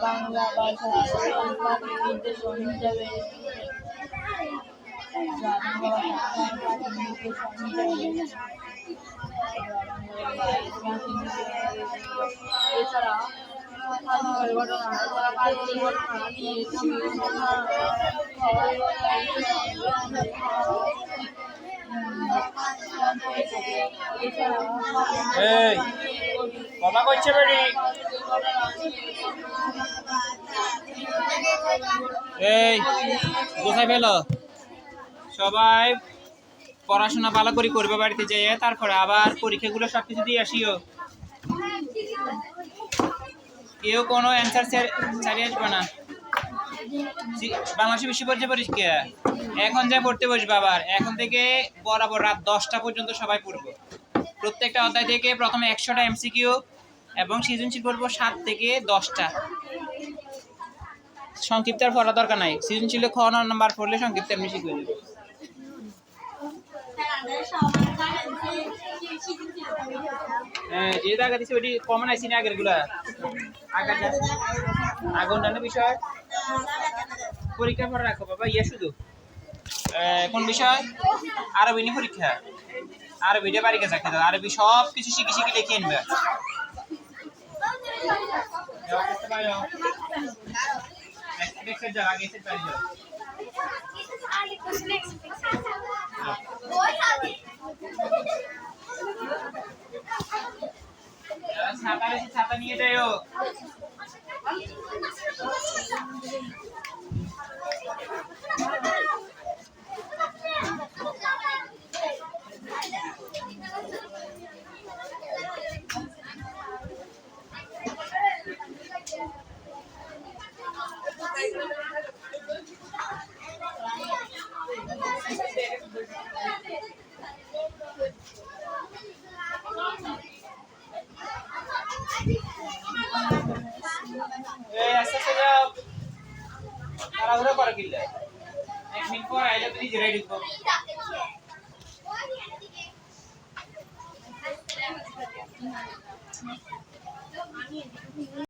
বাংলা ভাষা নির্দেশন হিসাবে এছাড়া কথা কইছে বেড়ি এই কোথায় পেল সবাই পড়াশোনা ভালো করে করবে বাড়িতে যেয়ে তারপরে আবার পরীক্ষাগুলো সবকিছু দিয়ে আসিও কেউ কোনো অ্যান্সার চালিয়ে আসবে না বাংলাদেশ বিশ্ব পর্যায়ে পরীক্ষা এখন যা পড়তে বসবে আবার এখন থেকে বরাবর রাত 10টা পর্যন্ত সবাই পড়বো প্রত্যেকটা অধ্যায় থেকে প্রথমে 100টা এমসিকিউ এবং সৃজনশীল পড়বো 7 থেকে 10টা সংক্ষিপ্ত আর পড়া দরকার নাই সৃজনশীল খ নাম্বার পড়লে সংক্ষিপ্ত এমনি শিখবে যাবে হ্যাঁ যে জায়গা দিচ্ছে ওইটি কমন আইসি না আগের গুলা অন্যান্য বিষয় পরীক্ষা পরে রাখো বাবা ইয়ে শুধু কোন বিষয় আরবি নি পরীক্ষা আরবিটা বাড়ি গেছে খেতে আরবি সব কিছু শিখে শিখে লিখে আনবে ছাতা নিয়ে যাও আস্তে যাও তাড়াহুড়ো করো কিল্লে 1 মিনিট পর আইলে তুমি রেডি করো